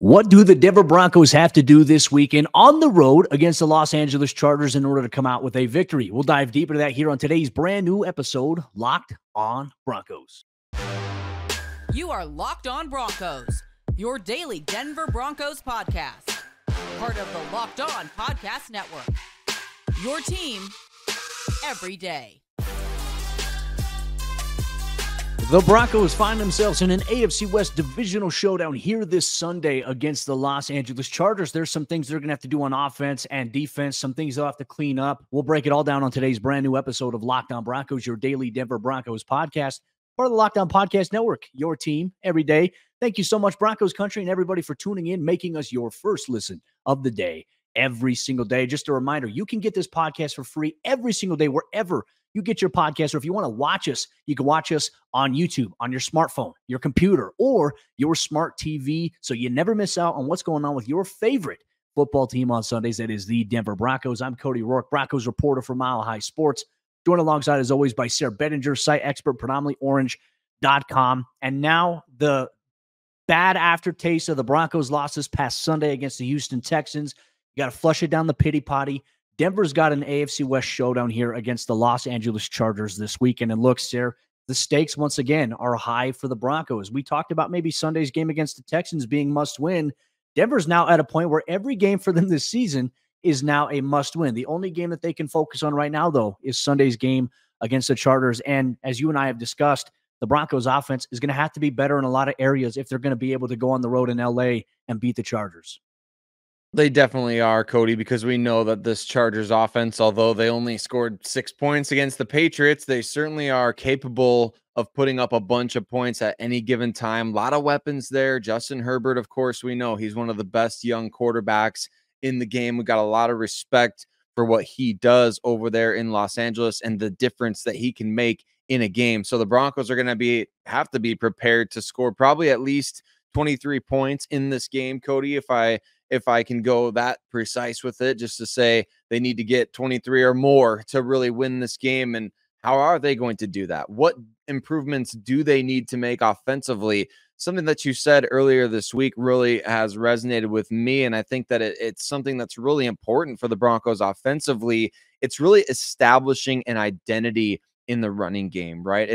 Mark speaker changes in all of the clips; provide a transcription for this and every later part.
Speaker 1: What do the Denver Broncos have to do this weekend on the road against the Los Angeles Chargers in order to come out with a victory? We'll dive deeper into that here on today's brand new episode, Locked on Broncos.
Speaker 2: You are Locked on Broncos, your daily Denver Broncos podcast. Part of the Locked on Podcast Network. Your team every day.
Speaker 1: The Broncos find themselves in an AFC West divisional showdown here this Sunday against the Los Angeles Chargers. There's some things they're going to have to do on offense and defense, some things they'll have to clean up. We'll break it all down on today's brand new episode of Locked on Broncos, your daily Denver Broncos podcast, part of the Locked on Podcast Network, your team every day. Thank you so much, Broncos Country, and everybody for tuning in, making us your first listen of the day every single day. Just a reminder, you can get this podcast for free every single day, wherever you get your podcast, or if you want to watch us, you can watch us on YouTube, on your smartphone, your computer, or your smart TV, so you never miss out on what's going on with your favorite football team on Sundays. That is the Denver Broncos. I'm Cody Roark, Broncos reporter for Mile High Sports, joined alongside, as always, by Sayre Bedinger, site expert, predominantlyorange.com. And now the bad aftertaste of the Broncos lost this past Sunday against the Houston Texans. You got to flush it down the pity potty. Denver's got an AFC West showdown here against the Los Angeles Chargers this weekend. And look, Sayre, the stakes once again are high for the Broncos. We talked about maybe Sunday's game against the Texans being must-win. Denver's now at a point where every game for them this season is now a must-win. The only game that they can focus on right now, though, is Sunday's game against the Chargers. And as you and I have discussed, the Broncos offense is going to have to be better in a lot of areas if they're going to be able to go on the road in LA and beat the Chargers.
Speaker 3: They definitely are, Cody, because we know that this Chargers offense, although they only scored 6 points against the Patriots, they certainly are capable of putting up a bunch of points at any given time. A lot of weapons there. Justin Herbert, of course, we know he's one of the best young quarterbacks in the game. We got a lot of respect for what he does over there in Los Angeles and the difference that he can make in a game. So the Broncos are going to have to be prepared to score probably at least 23 points in this game, Cody, if I can go that precise with it, just to say they need to get 23 or more to really win this game. And how are they going to do that? What improvements do they need to make offensively? Something that you said earlier this week really has resonated with me, and I think that it's something that's really important for the Broncos offensively. It's really establishing an identity in the running game, right?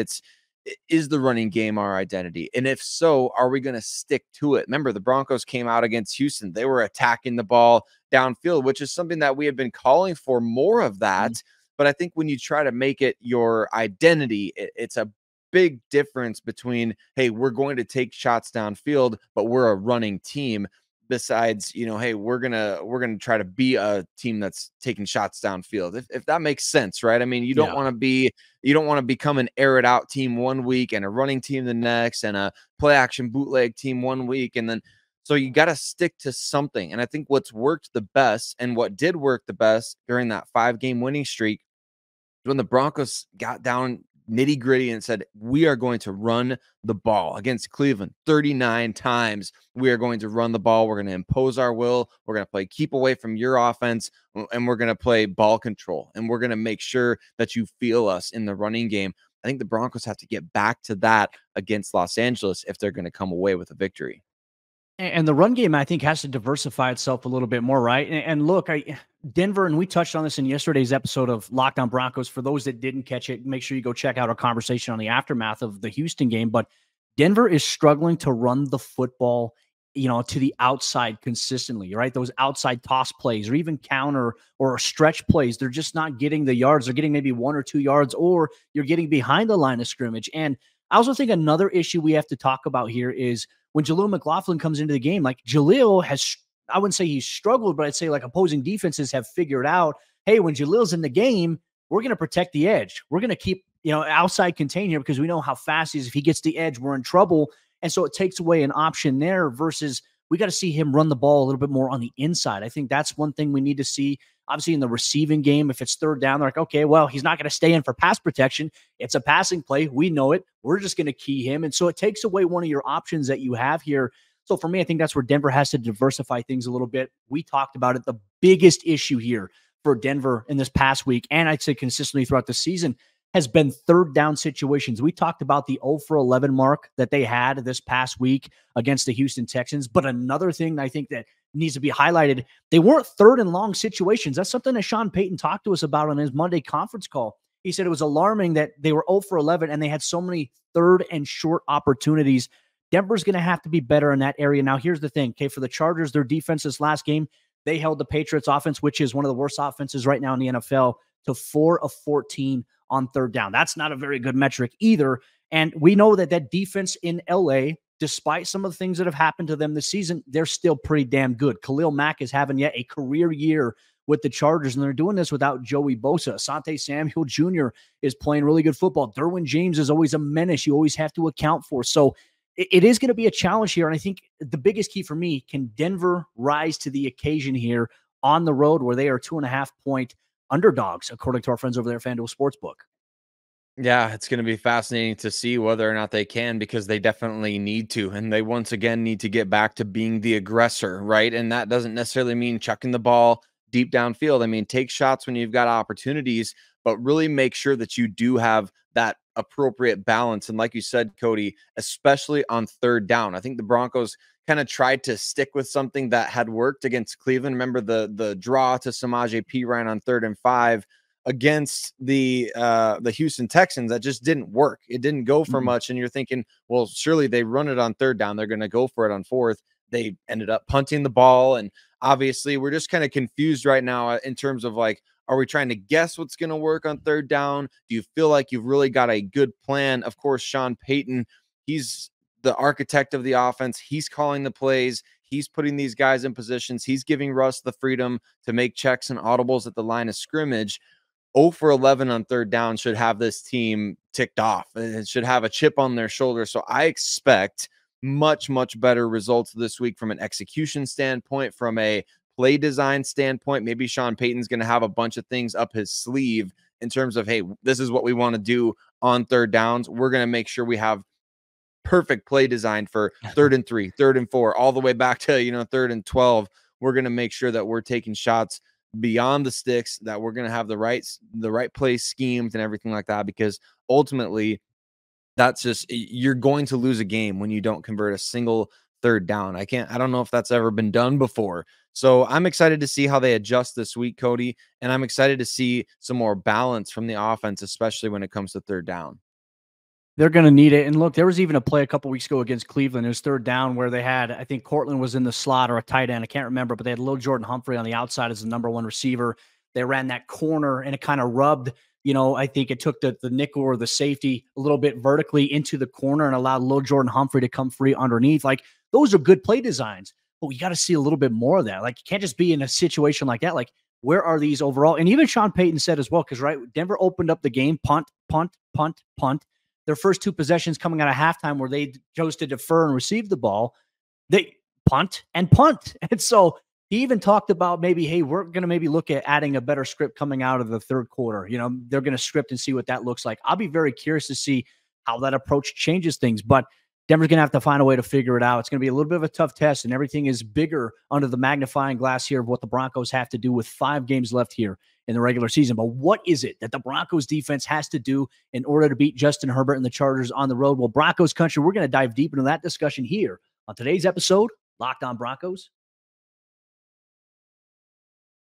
Speaker 3: Is the running game our identity? And if so, are we going to stick to it? Remember, the Broncos came out against Houston. They were attacking the ball downfield, which is something that we have been calling for more of that. But I think when you try to make it your identity, it's a big difference between, hey, we're going to take shots downfield, but we're a running team. Besides, hey, we're gonna try to be a team that's taking shots downfield. If that makes sense, right? I mean, you don't want to become an air it out team one week and a running team the next and a play action bootleg team one week, and then so you got to stick to something. And I think what's worked the best and what did work the best during that 5-game winning streak when the Broncos got down nitty gritty and said, we are going to run the ball against Cleveland 39 times. We are going to run the ball. We're going to impose our will. We're going to play keep away from your offense, and we're going to play ball control. And we're going to make sure that you feel us in the running game. I think the Broncos have to get back to that against Los Angeles if they're going to come away with a victory.
Speaker 1: And the run game, I think, has to diversify itself a little bit more, right? And look, Denver, and we touched on this in yesterday's episode of Locked on Broncos. For those that didn't catch it, make sure you go check out our conversation on the aftermath of the Houston game. But Denver is struggling to run the football, to the outside consistently, right? Those outside toss plays or even counter or stretch plays, they're just not getting the yards. They're getting maybe 1 or 2 yards, or you're getting behind the line of scrimmage. And I also think another issue we have to talk about here is when Jaleel McLaughlin comes into the game, like Jaleel has, I wouldn't say he's struggled, but I'd say like opposing defenses have figured out, hey, when Jaleel's in the game, we're going to protect the edge. We're going to keep, outside contain here because we know how fast he is. If he gets the edge, we're in trouble. And so it takes away an option there versus we got to see him run the ball a little bit more on the inside. I think that's one thing we need to see. Obviously, in the receiving game, if it's third down, they're like, okay, well, he's not going to stay in for pass protection. It's a passing play. We know it. We're just going to key him. And so it takes away one of your options that you have here. So for me, I think that's where Denver has to diversify things a little bit. We talked about it. The biggest issue here for Denver in this past week, and I'd say consistently throughout the season, has been third down situations. We talked about the 0 for 11 mark that they had this past week against the Houston Texans. But another thing I think that needs to be highlighted, they weren't third and long situations. That's something that Sean Payton talked to us about on his Monday conference call. He said it was alarming that they were 0 for 11 and they had so many third and short opportunities. Denver's going to have to be better in that area. Now, here's the thing. Okay, for the Chargers, their defense this last game, they held the Patriots offense, which is one of the worst offenses right now in the NFL, to 4 of 14 on third down. That's not a very good metric either. And we know that that defense in LA, despite some of the things that have happened to them this season, they're still pretty damn good. Khalil Mack is having yet a career year with the Chargers, and they're doing this without Joey Bosa. Asante Samuel Jr. is playing really good football. Derwin James is always a menace you always have to account for. So it is going to be a challenge here. And I think the biggest key for me, can Denver rise to the occasion here on the road where they are 2.5-point underdogs, according to our friends over there at FanDuel Sportsbook?
Speaker 3: Yeah, it's going to be fascinating to see whether or not they can, because they definitely need to. And they once again need to get back to being the aggressor, right? And that doesn't necessarily mean chucking the ball deep downfield. I mean, take shots when you've got opportunities, but really make sure that you do have that appropriate balance. And like you said, Cody, especially on third down, I think the Broncos kind of tried to stick with something that had worked against Cleveland. Remember the draw to Samaje Perine on 3rd and 5 against the Houston Texans. That just didn't work. It didn't go for much. And you're thinking, well, surely they run it on third down, they're going to go for it on fourth. They ended up punting the ball. And obviously we're just kind of confused right now in terms of like, are we trying to guess what's going to work on third down? Do you feel like you've really got a good plan? Of course, Sean Payton, he's the architect of the offense. He's calling the plays. He's putting these guys in positions. He's giving Russ the freedom to make checks and audibles at the line of scrimmage. 0 for 11 on third down should have this team ticked off. It should have a chip on their shoulder. So I expect much, much better results this week from an execution standpoint, from a play design standpoint. Maybe Sean Payton's going to have a bunch of things up his sleeve in terms of, hey, this is what we want to do on third downs. We're going to make sure we have perfect play design for 3rd and 3, 3rd and 4, all the way back to, 3rd and 12. We're going to make sure that we're taking shots beyond the sticks, that we're going to have the right play schemes and everything like that, because ultimately that's just, you're going to lose a game when you don't convert a single third down. I don't know if that's ever been done before. So I'm excited to see how they adjust this week, Cody, and I'm excited to see some more balance from the offense, especially when it comes to third down.
Speaker 1: They're going to need it. And look, there was even a play a couple weeks ago against Cleveland. It was third down where they had, I think Cortland was in the slot or a tight end. I can't remember, but they had little Jordan Humphrey on the outside as the number 1 receiver. They ran that corner and it kind of rubbed, I think it took the nickel or the safety a little bit vertically into the corner and allowed little Jordan Humphrey to come free underneath. Like, those are good play designs, but we got to see a little bit more of that. Like, you can't just be in a situation like that. Like, where are these overall? And even Sean Payton said as well, because Denver opened up the game, punt, punt, punt, punt. Their first 2 possessions coming out of halftime where they chose to defer and receive the ball, they punt and punt. And so he even talked about maybe, hey, we're going to maybe look at adding a better script coming out of the third quarter. They're going to script and see what that looks like. I'll be very curious to see how that approach changes things, but Denver's going to have to find a way to figure it out. It's going to be a little bit of a tough test, and everything is bigger under the magnifying glass here of what the Broncos have to do with 5 games left here in the regular season. But what is it that the Broncos defense has to do in order to beat Justin Herbert and the Chargers on the road? Well, Broncos Country, we're going to dive deep into that discussion here on today's episode, Locked On Broncos.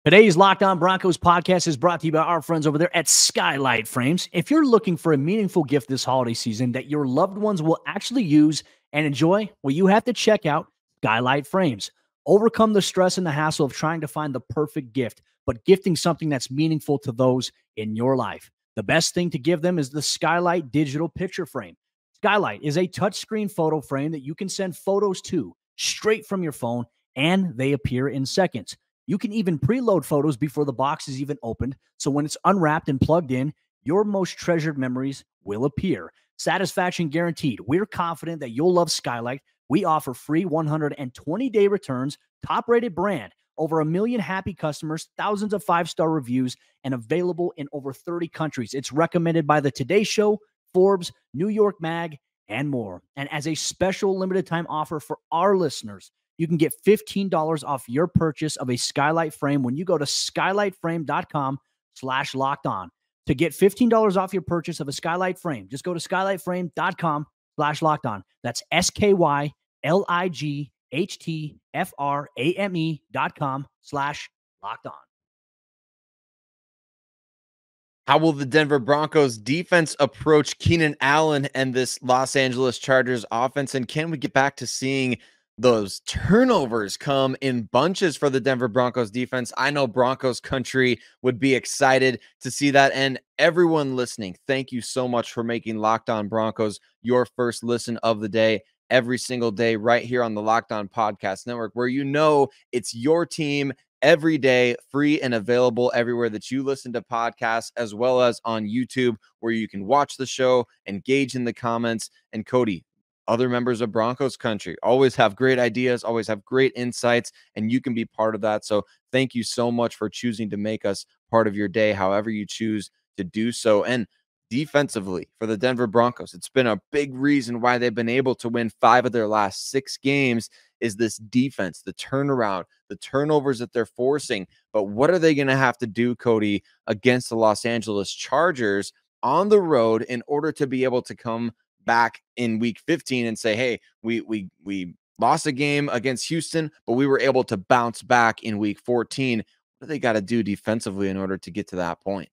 Speaker 1: Today's Locked On Broncos podcast is brought to you by our friends over there at Skylight Frames. If you're looking for a meaningful gift this holiday season that your loved ones will actually use and enjoy, well, you have to check out Skylight Frames. Overcome the stress and the hassle of trying to find the perfect gift, but gifting something that's meaningful to those in your life. The best thing to give them is the Skylight Digital Picture Frame. Skylight is a touchscreen photo frame that you can send photos to straight from your phone, and they appear in seconds. You can even preload photos before the box is even opened, so when it's unwrapped and plugged in, your most treasured memories will appear. Satisfaction guaranteed. We're confident that you'll love Skylight. We offer free 120-day returns, top-rated brand, over 1 million happy customers, thousands of 5-star reviews, and available in over 30 countries. It's recommended by the Today Show, Forbes, New York Mag, and more. And as a special limited time offer for our listeners, you can get $15 off your purchase of a Skylight frame when you go to skylightframe.com/locked on. to get $15 off your purchase of a Skylight Frame. Just go to skylightframe.com/lockedon. That's SKYLIGHTFRAME.com/lockedon.
Speaker 3: How will the Denver Broncos defense approach Keenan Allen and this Los Angeles Chargers offense? And can we get back to seeing those turnovers come in bunches for the Denver Broncos defense? I know Broncos Country would be excited to see that. And everyone listening, thank you so much for making Locked On Broncos your first listen of the day every single day right here on the Locked On Podcast Network, where you know it's your team every day, free and available everywhere that you listen to podcasts, as well as on YouTube, where you can watch the show, engage in the comments. And Cody, other members of Broncos Country always have great ideas, always have great insights, and you can be part of that. So thank you so much for choosing to make us part of your day, however you choose to do so. And defensively for the Denver Broncos, it's been a big reason why they've been able to win 5 of their last 6 games is this defense, the turnaround, the turnovers that they're forcing. But what are they going to have to do, Cody, against the Los Angeles Chargers on the road in order to be able to come back in week 15 and say, hey, we lost a game against Houston, but we were able to bounce back in week 14. What do they got to do defensively in order to get to that point?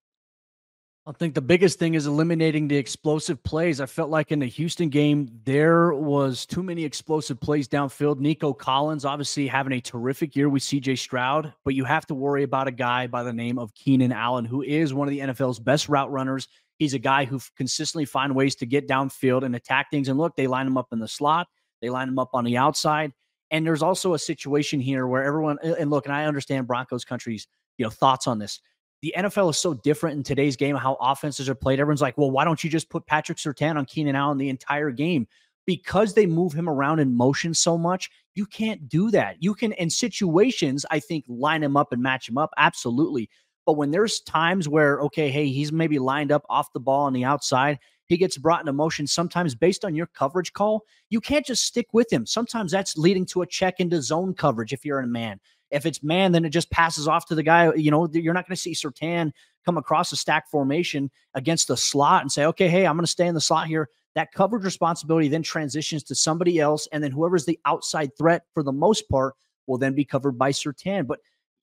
Speaker 1: I think the biggest thing is eliminating the explosive plays. I felt like in the Houston game, there was too many explosive plays downfield. Nico Collins obviously having a terrific year with CJ Stroud, but you have to worry about a guy by the name of Keenan Allen, who is one of the NFL's best route runners. He's a guy who consistently finds ways to get downfield and attack things. And look, they line him up in the slot. They line him up on the outside. And there's also a situation here where everyone, and look, and I understand Broncos Country's, thoughts on this. The NFL is so different in today's game, how offenses are played. Everyone's like, well, why don't you just put Patrick Surtain on Keenan Allen the entire game? Because they move him around in motion so much, you can't do that. You can, in situations, I think, line him up and match him up. Absolutely. But when there's times where, okay, hey, he's maybe lined up off the ball on the outside, he gets brought into motion sometimes based on your coverage call, you can't just stick with him. Sometimes that's leading to a check into zone coverage if you're a man. If it's man, then it just passes off to the guy. You're not going to see Surtain come across a stack formation against the slot and say, okay, hey, I'm going to stay in the slot here. That coverage responsibility then transitions to somebody else. And then whoever's the outside threat for the most part will then be covered by Surtain. But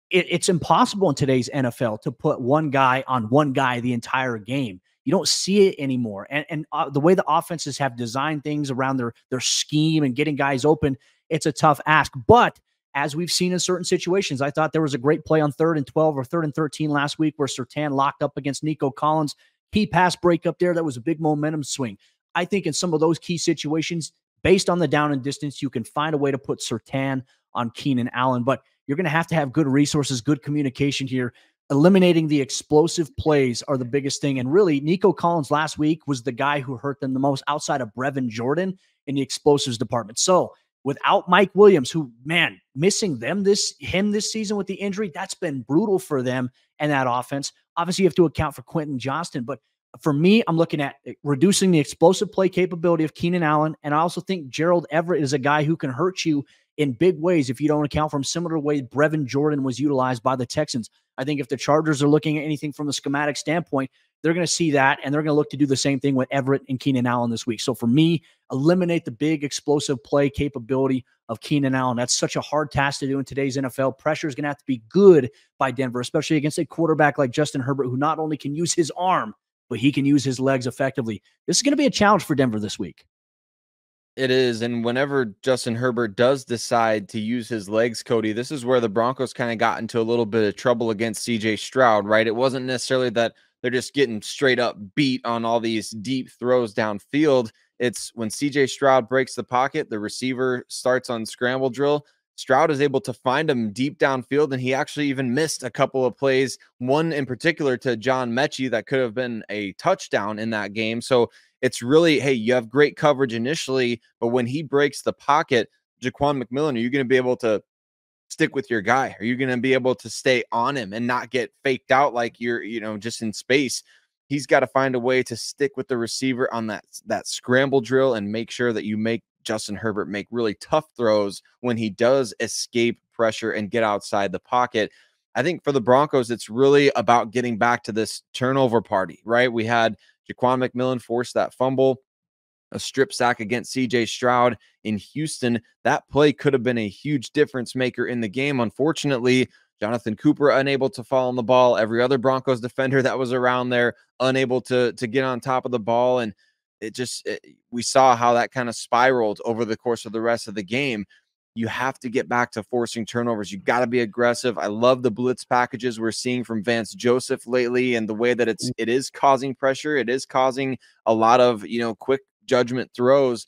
Speaker 1: it's impossible in today's NFL to put one guy on one guy the entire game. You don't see it anymore. And the way the offenses have designed things around their scheme and getting guys open, it's a tough ask. But as we've seen in certain situations, I thought there was a great play on 3rd and 12 or 3rd and 13 last week where Surtain locked up against Nico Collins. Key pass break up there. That was a big momentum swing. I think in some of those key situations, based on the down and distance, you can find a way to put Surtain on Keenan Allen. But you're going to have good resources, good communication here. Eliminating the explosive plays are the biggest thing. And really, Nico Collins last week was the guy who hurt them the most outside of Brevin Jordan in the explosives department. So without Mike Williams, who, man, missing him this season with the injury, that's been brutal for them and that offense. Obviously, you have to account for Quentin Johnston. But for me, I'm looking at reducing the explosive play capability of Keenan Allen. And I also think Gerald Everett is a guy who can hurt you in big ways if you don't account for him, similar to the way Brevin Jordan was utilized by the Texans. I think if the Chargers are looking at anything from a schematic standpoint, they're going to see that, and they're going to look to do the same thing with Everett and Keenan Allen this week. So for me, eliminate the big explosive play capability of Keenan Allen. That's such a hard task to do in today's NFL. Pressure is going to have to be good by Denver, especially against a quarterback like Justin Herbert, who not only can use his arm, but he can use his legs effectively. This is going to be a challenge for Denver this week.
Speaker 3: It is. And whenever Justin Herbert does decide to use his legs, Cody, this is where the Broncos kind of got into a little bit of trouble against CJ Stroud, right? It wasn't necessarily that they're just getting straight up beat on all these deep throws downfield. It's when CJ Stroud breaks the pocket, the receiver starts on scramble drill. Stroud is able to find him deep downfield, and he actually even missed a couple of plays, one in particular to John Mechie that could have been a touchdown in that game. So it's really, hey, you have great coverage initially, but when he breaks the pocket, Jaquan McMillan, are you going to be able to stick with your guy? Are you going to be able to stay on him and not get faked out like you're, just in space? He's got to find a way to stick with the receiver on that scramble drill and make sure that you make Justin Herbert make really tough throws when he does escape pressure and get outside the pocket. I think for the Broncos, it's really about getting back to this turnover party, right? We had Jaquan McMillan force that fumble, a strip sack against CJ Stroud in Houston. That play could have been a huge difference maker in the game. Unfortunately, Jonathan Cooper unable to fall on the ball. Every other Broncos defender that was around there unable to get on top of the ball. And we saw how that kind of spiraled over the course of the rest of the game. You have to get back to forcing turnovers. You got to be aggressive. I love the blitz packages we're seeing from Vance Joseph lately, and the way that it is causing pressure. It is causing a lot of, quick judgment throws.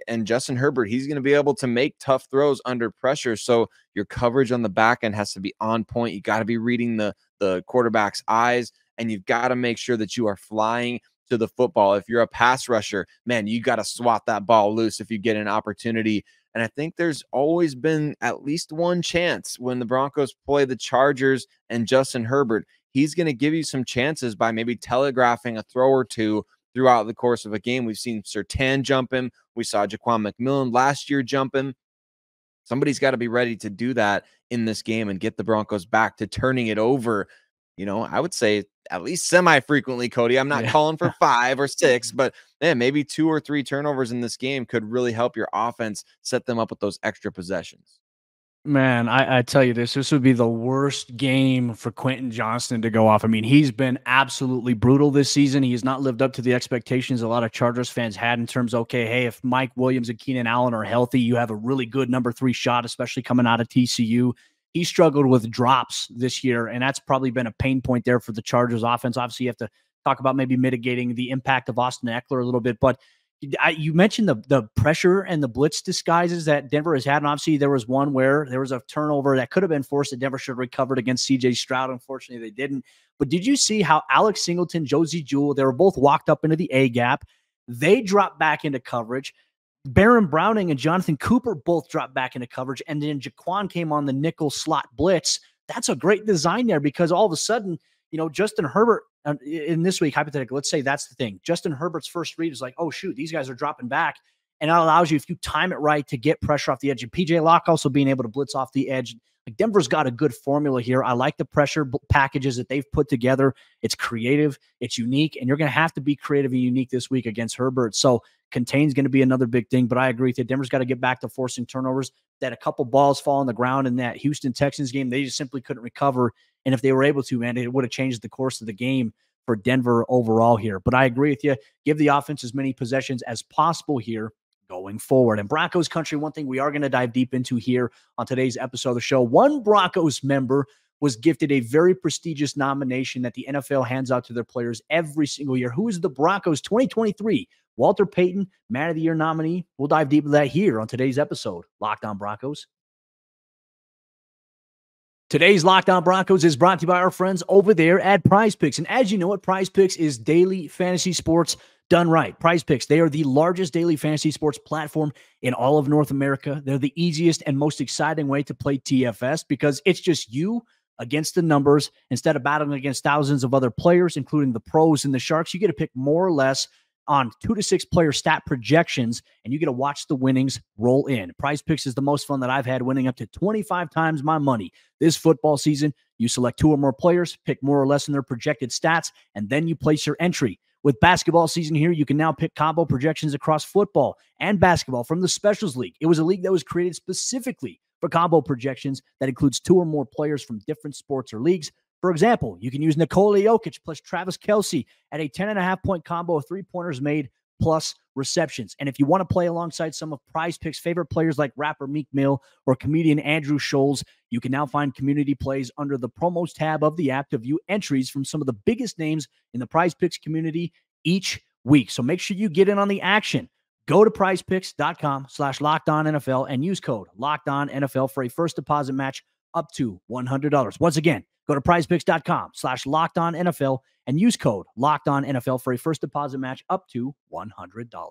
Speaker 3: And Justin Herbert, he's going to be able to make tough throws under pressure. So your coverage on the back end has to be on point. You got to be reading the quarterback's eyes, and you've got to make sure that you are flying to the football. If you're a pass rusher, man, you got to swat that ball loose if you get an opportunity. And I think there's always been at least one chance when the Broncos play the Chargers and Justin Herbert, he's going to give you some chances by maybe telegraphing a throw or two throughout the course of a game. We've seen Surtain jump him. We saw Jaquan McMillan last year jump him. Somebody's got to be ready to do that in this game and get the Broncos back to turning it over. I would say at least semi-frequently, Cody. I'm not calling for 5 or 6, but maybe 2 or 3 turnovers in this game could really help your offense set them up with those extra possessions.
Speaker 1: Man, I tell you this would be the worst game for Quentin Johnston to go off. I mean, he's been absolutely brutal this season. He has not lived up to the expectations a lot of Chargers fans had in terms of, okay, hey, if Mike Williams and Keenan Allen are healthy, you have a really good number 3 shot, especially coming out of TCU. He struggled with drops this year, and that's probably been a pain point there for the Chargers offense. Obviously, you have to talk about maybe mitigating the impact of Austin Eckler a little bit, but you mentioned the pressure and the blitz disguises that Denver has had, and obviously there was one where there was a turnover that could have been forced that Denver should have recovered against CJ Stroud. Unfortunately, they didn't. But did you see how Alex Singleton, Josie Jewell, they were both walked up into the A gap. They dropped back into coverage. Baron Browning and Jonathan Cooper both dropped back into coverage, and then Jaquan came on the nickel slot blitz. That's a great design there, because all of a sudden, Justin Herbert in this week, hypothetically, let's say that's the thing. Justin Herbert's first read is like, oh, shoot, these guys are dropping back. And that allows you, if you time it right, to get pressure off the edge. And PJ Locke also being able to blitz off the edge. Like, Denver's got a good formula here. I like the pressure packages that they've put together. It's creative, it's unique, and you're going to have to be creative and unique this week against Herbert. So contain's going to be another big thing, but I agree with you. Denver's got to get back to forcing turnovers. That a couple balls fall on the ground in that Houston Texans game, they just simply couldn't recover. And if they were able to, man, it would have changed the course of the game for Denver overall here. But I agree with you. Give the offense as many possessions as possible here going forward. And Broncos Country, one thing we are going to dive deep into here on today's episode of the show. One Broncos member was gifted a very prestigious nomination that the NFL hands out to their players every single year. Who is the Broncos 2023 Walter Payton Man of the Year nominee? We'll dive deep into that here on today's episode, Locked On Broncos. Today's Locked On Broncos is brought to you by our friends over there at Prize Picks. And as you know, Prize Picks is daily fantasy sports done right. Prize Picks, they are the largest daily fantasy sports platform in all of North America. They're the easiest and most exciting way to play TFS, because it's just you against the numbers. Instead of battling against thousands of other players, including the pros and the sharks, you get to pick more or less on 2 to 6 player stat projections, and you get to watch the winnings roll in. Prize Picks is the most fun that I've had, winning up to 25 times my money this football season. You select 2 or more players, pick more or less in their projected stats, and then you place your entry. With basketball season here, you can now pick combo projections across football and basketball from the Specials League. It was a league that was created specifically for combo projections that includes 2 or more players from different sports or leagues. For example, you can use Nikola Jokic plus Travis Kelce at a 10.5-point combo of 3-pointers made plus receptions. And if you want to play alongside some of Prize Picks' favorite players like rapper Meek Mill or comedian Andrew Scholes, you can now find community plays under the promos tab of the app to view entries from some of the biggest names in the Prize Picks community each week. So make sure you get in on the action. Go to prizepicks.com/LockedOnNFL and use code LockedOnNFL for a first deposit match up to $100. Once again, go to prizepicks.com/LockedOnNFL and use code LockedOnNFL for a first deposit match up to $100.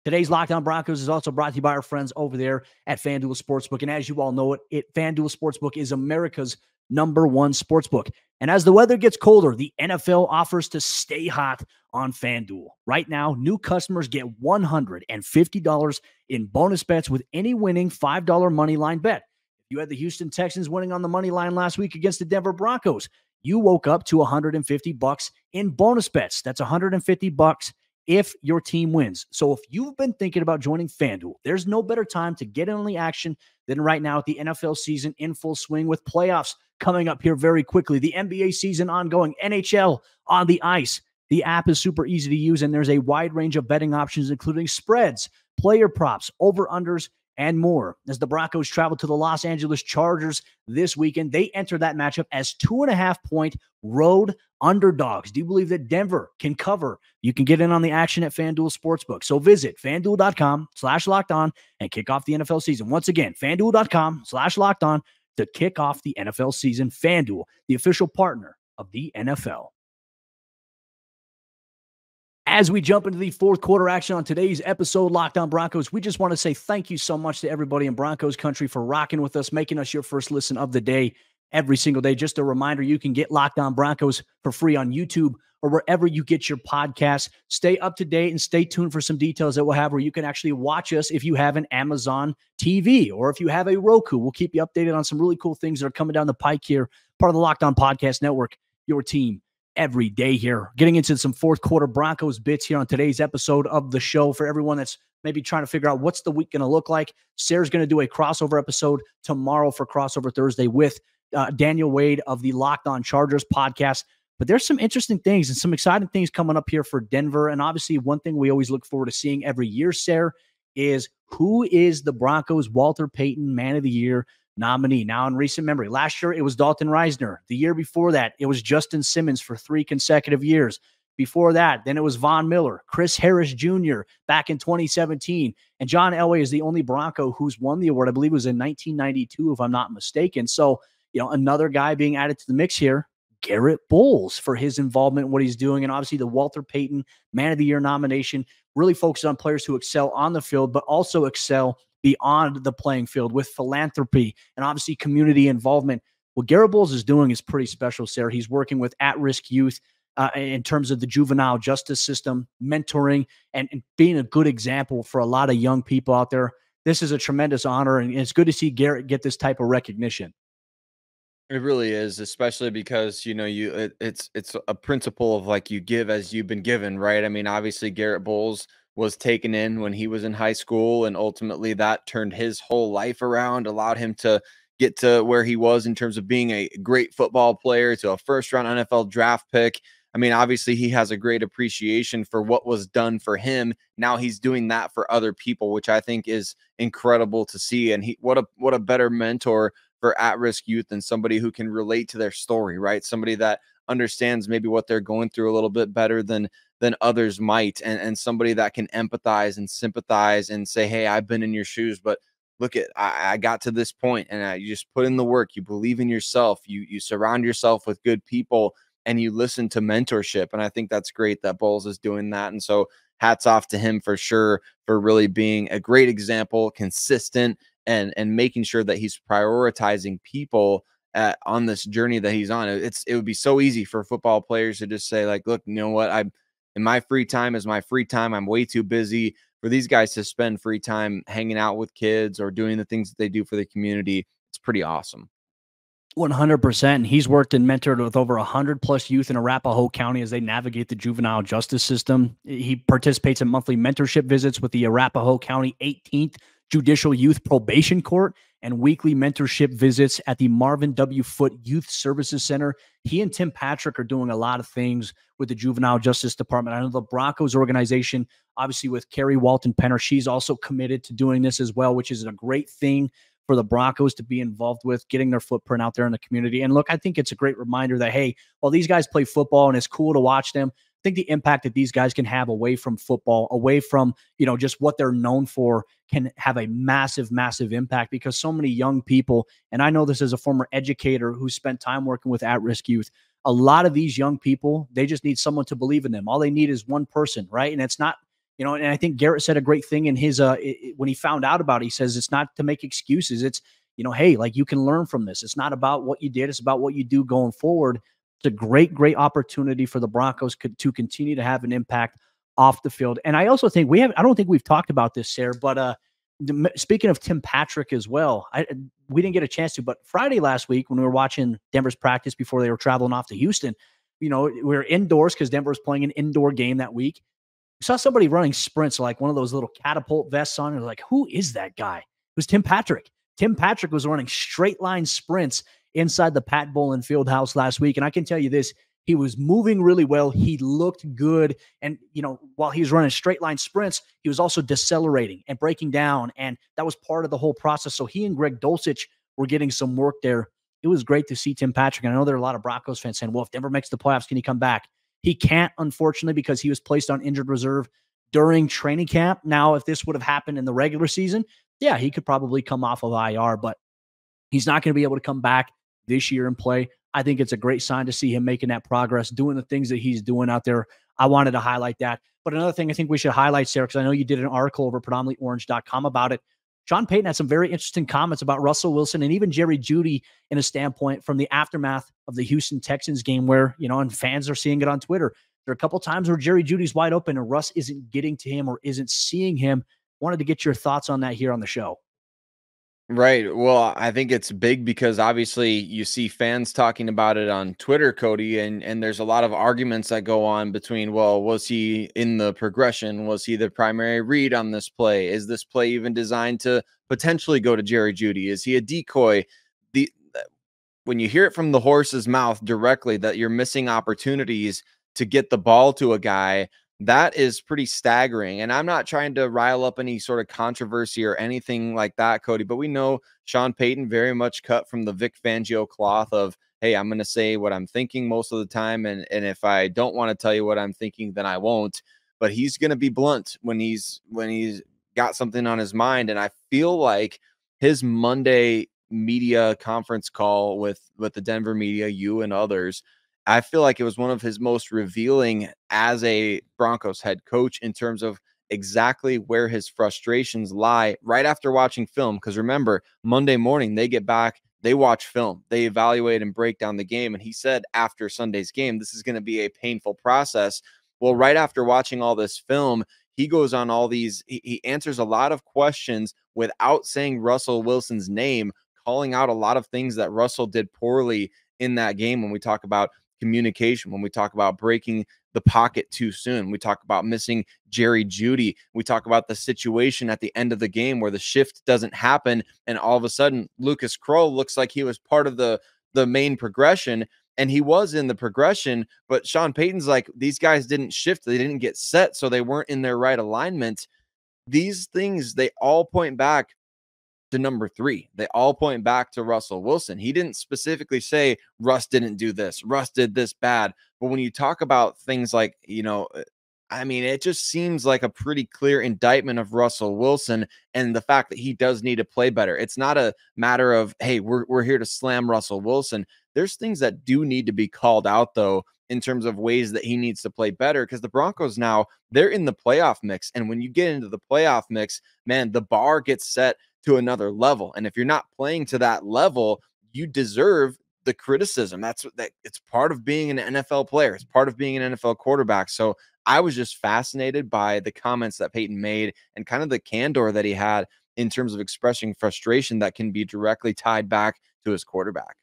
Speaker 1: Today's Locked On Broncos is also brought to you by our friends over there at FanDuel Sportsbook. And as you all know FanDuel Sportsbook is America's #1 sportsbook. And as the weather gets colder, the NFL offers to stay hot on FanDuel. Right now, new customers get $150 in bonus bets with any winning $5 money line bet. You had the Houston Texans winning on the money line last week against the Denver Broncos. You woke up to $150 in bonus bets. That's $150 if your team wins. So if you've been thinking about joining FanDuel, there's no better time to get in on the action than right now at the NFL season in full swing with playoffs coming up here very quickly. The NBA season ongoing, NHL on the ice. The app is super easy to use, and there's a wide range of betting options, including spreads, player props, over-unders, and more. As the Broncos travel to the Los Angeles Chargers this weekend, they enter that matchup as 2.5-point road underdogs. Do you believe that Denver can cover? You can get in on the action at FanDuel Sportsbook. So visit FanDuel.com/lockedon and kick off the NFL season. Once again, FanDuel.com/lockedon to kick off the NFL season. FanDuel, the official partner of the NFL. As we jump into the fourth quarter action on today's episode, Locked On Broncos, we just want to say thank you so much to everybody in Broncos Country for rocking with us, making us your first listen of the day every single day. Just a reminder, you can get Locked On Broncos for free on YouTube or wherever you get your podcasts. Stay up to date and stay tuned for some details that we'll have where you can actually watch us if you have an Amazon TV or if you have a Roku. We'll keep you updated on some really cool things that are coming down the pike here, part of the Locked On Podcast Network, your team every day here. Getting into some fourth quarter Broncos bits here on today's episode of the show for everyone that's maybe trying to figure out what's the week going to look like. Sayre's going to do a crossover episode tomorrow for Crossover Thursday with Daniel Wade of the Locked On Chargers podcast. But there's some interesting things and some exciting things coming up here for Denver. And obviously one thing we always look forward to seeing every year, Sayre, is who is the Broncos Walter Payton Man of the Year nominee. Now, in recent memory, last year it was Dalton Reisner. The year before that, it was Justin Simmons for 3 consecutive years. Before that, then it was Von Miller, Chris Harris Jr. back in 2017. And John Elway is the only Bronco who's won the award. I believe it was in 1992, if I'm not mistaken. So, another guy being added to the mix here, Garrett Bowles, for his involvement in what he's doing. And obviously the Walter Payton Man of the Year nomination really focuses on players who excel on the field, but also excel beyond the playing field with philanthropy and obviously community involvement. What Garrett Bowles is doing is pretty special, Sayre. He's working with at-risk youth in terms of the juvenile justice system, mentoring, and being a good example for a lot of young people out there. This is a tremendous honor, and it's good to see Garrett get this type of recognition.
Speaker 3: It really is, especially because, it's a principle of like you give as you've been given, right? I mean, obviously Garrett Bowles was taken in when he was in high school, and ultimately that turned his whole life around, allowed him to get to where he was in terms of being a great football player, to a first-round NFL draft pick. I mean, obviously he has a great appreciation for what was done for him. Now he's doing that for other people, which I think is incredible to see. And what a better mentor for at-risk youth than somebody who can relate to their story, right? Somebody that understands maybe what they're going through a little bit better than others might, and somebody that can empathize and sympathize and say, hey, I've been in your shoes, but look at, I got to this point, and you just put in the work. You believe in yourself. You surround yourself with good people, and you listen to mentorship. And I think that's great that Bowles is doing that. And so hats off to him for sure, for really being a great example, consistent, and making sure that he's prioritizing people on this journey that he's on. It would be so easy for football players to just say, like, look, you know what, in my free time is my free time. I'm way too busy. For these guys to spend free time hanging out with kids or doing the things that they do for the community, it's pretty awesome.
Speaker 1: 100%. He's worked and mentored with over 100+ youth in Arapahoe County as they navigate the juvenile justice system. He participates in monthly mentorship visits with the Arapahoe County 18th Judicial Youth Probation Court and weekly mentorship visits at the Marvin W. Foote Youth Services Center. He and Tim Patrick are doing a lot of things with the Juvenile Justice Department. I know the Broncos organization, obviously with Carrie Walton Penner, she's also committed to doing this as well, which is a great thing for the Broncos to be involved with, getting their footprint out there in the community. And look, I think it's a great reminder that, hey, while these guys play football and it's cool to watch them, I think the impact that these guys can have away from football, away from, just what they're known for, can have a massive, massive impact, because so many young people, and I know this as a former educator who spent time working with at-risk youth, a lot of these young people, they just need someone to believe in them. All they need is one person, right? And it's not, and I think Garrett said a great thing in his, when he found out about it, he says, it's not to make excuses. It's, hey, like, you can learn from this. It's not about what you did. It's about what you do going forward. It's a great, great opportunity for the Broncos to continue to have an impact off the field. And I also think I don't think we've talked about this, Sayre, but speaking of Tim Patrick as well, we didn't get a chance to, but Friday last week when we were watching Denver's practice before they were traveling off to Houston, we were indoors because Denver was playing an indoor game that week. We saw somebody running sprints, like one of those little catapult vests on. And like, who is that guy? It was Tim Patrick. Tim Patrick was running straight line sprints inside the Pat Bowlen Fieldhouse last week. And I can tell you this, he was moving really well. He looked good. And, while he was running straight line sprints, he was also decelerating and breaking down. And that was part of the whole process. So he and Greg Dulcich were getting some work there. It was great to see Tim Patrick. And I know there are a lot of Broncos fans saying, well, if Denver makes the playoffs, can he come back? He can't, unfortunately, because he was placed on injured reserve during training camp. Now, if this would have happened in the regular season, yeah, he could probably come off of IR, but he's not going to be able to come back this year and play. I think it's a great sign to see him making that progress, doing the things that he's doing out there. I wanted to highlight that. But another thing I think we should highlight, Sayre, because I know you did an article over predominantlyorange.com about it. Sean Payton had some very interesting comments about Russell Wilson and even Jerry Jeudy in a standpoint from the aftermath of the Houston Texans game where, and fans are seeing it on Twitter. There are a couple times where Jerry Jeudy's wide open and Russ isn't getting to him or isn't seeing him. Wanted to get your thoughts on that here on the show.
Speaker 3: Right. Well, I think it's big because obviously you see fans talking about it on Twitter, Cody, and there's a lot of arguments that go on between, well, was he in the progression? Was he the primary read on this play? Is this play even designed to potentially go to Jerry Jeudy? Is he a decoy? When you hear it from the horse's mouth directly that you're missing opportunities to get the ball to a guy, that is pretty staggering. And I'm not trying to rile up any sort of controversy or anything like that, Cody, but we know Sean Payton very much cut from the Vic Fangio cloth of, hey, I'm going to say what I'm thinking most of the time. And if I don't want to tell you what I'm thinking, then I won't. But he's going to be blunt when he's got something on his mind. And I feel like his Monday media conference call with the Denver media, you and others, I feel like it was one of his most revealing as a Broncos head coach in terms of exactly where his frustrations lie right after watching film. Because remember, Monday morning, they get back, they watch film, they evaluate and break down the game. And he said after Sunday's game, this is going to be a painful process. Well, right after watching all this film, he goes on all these, he answers a lot of questions without saying Russell Wilson's name, calling out a lot of things that Russell did poorly in that game. When we talk about communication, when we talk about breaking the pocket too soon, we talk about missing Jerry Jeudy, we talk about the situation at the end of the game where the shift doesn't happen and all of a sudden Lucas Kroll looks like he was part of the main progression, and he was in the progression, but Sean Payton's like, these guys didn't shift, they didn't get set, so they weren't in their right alignment. These things, they all point back to number 3. They all point back to Russell Wilson. He didn't specifically say Russ didn't do this, Russ did this bad. But when you talk about things like, I mean, it just seems like a pretty clear indictment of Russell Wilson and the fact that he does need to play better. It's not a matter of, hey, we're here to slam Russell Wilson. There's things that do need to be called out, though, in terms of ways that he needs to play better, because the Broncos now, they're in the playoff mix. And when you get into the playoff mix, man, the bar gets set to another level. And if you're not playing to that level, you deserve the criticism. That's it's part of being an NFL player. It's part of being an NFL quarterback. So I was just fascinated by the comments that Payton made and kind of the candor that he had in terms of expressing frustration that can be directly tied back to his quarterback.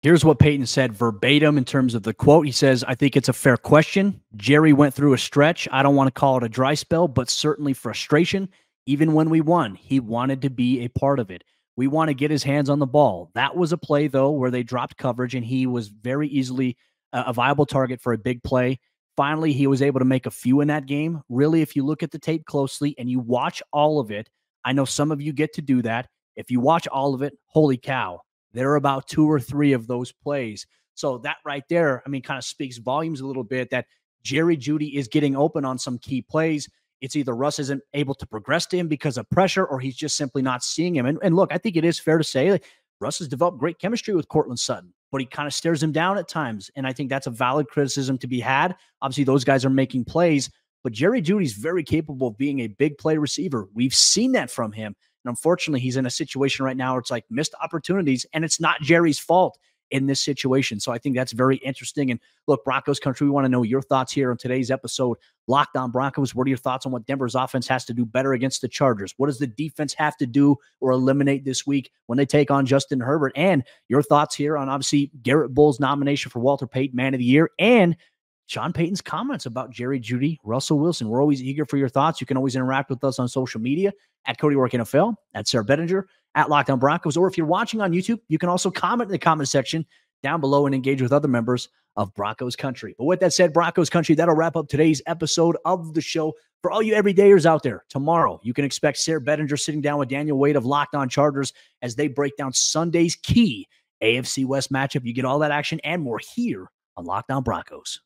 Speaker 1: Here's what Payton said verbatim in terms of the quote. He says, I think it's a fair question. Jerry went through a stretch. I don't want to call it a dry spell, but certainly frustration. Even when we won, he wanted to be a part of it. We want to get his hands on the ball. That was a play, though, where they dropped coverage, and he was very easily a viable target for a big play. Finally, he was able to make a few in that game. Really, if you look at the tape closely and you watch all of it, I know some of you get to do that. If you watch all of it, holy cow, there are about 2 or 3 of those plays. So that right there, I mean, kind of speaks volumes a little bit that Jerry Jeudy is getting open on some key plays. It's either Russ isn't able to progress to him because of pressure, or he's just simply not seeing him. And look, I think it is fair to say that Russ has developed great chemistry with Courtland Sutton, but he kind of stares him down at times. And I think that's a valid criticism to be had. Obviously, those guys are making plays, but Jerry Jeudy's very capable of being a big play receiver. We've seen that from him. And unfortunately, he's in a situation right now where it's like missed opportunities, and it's not Jerry's fault. in this situation. So I think that's very interesting. And look, Broncos Country, we want to know your thoughts here on today's episode. Locked On Broncos, what are your thoughts on what Denver's offense has to do better against the Chargers? What does the defense have to do or eliminate this week when they take on Justin Herbert? And your thoughts here on, obviously, Garrett Bull's nomination for Walter Payton Man of the Year and Sean Payton's comments about Jerry Jeudy, Russell Wilson. We're always eager for your thoughts. You can always interact with us on social media at Cody Roark NFL, at Sayre Bedinger, at Locked On Broncos. Or if you're watching on YouTube, you can also comment in the comment section down below and engage with other members of Broncos Country. But with that said, Broncos Country, that'll wrap up today's episode of the show. For all you everydayers out there, tomorrow you can expect Sayre Bedinger sitting down with Daniel Wade of Locked On Chargers as they break down Sunday's key AFC West matchup. You get all that action and more here on Locked On Broncos.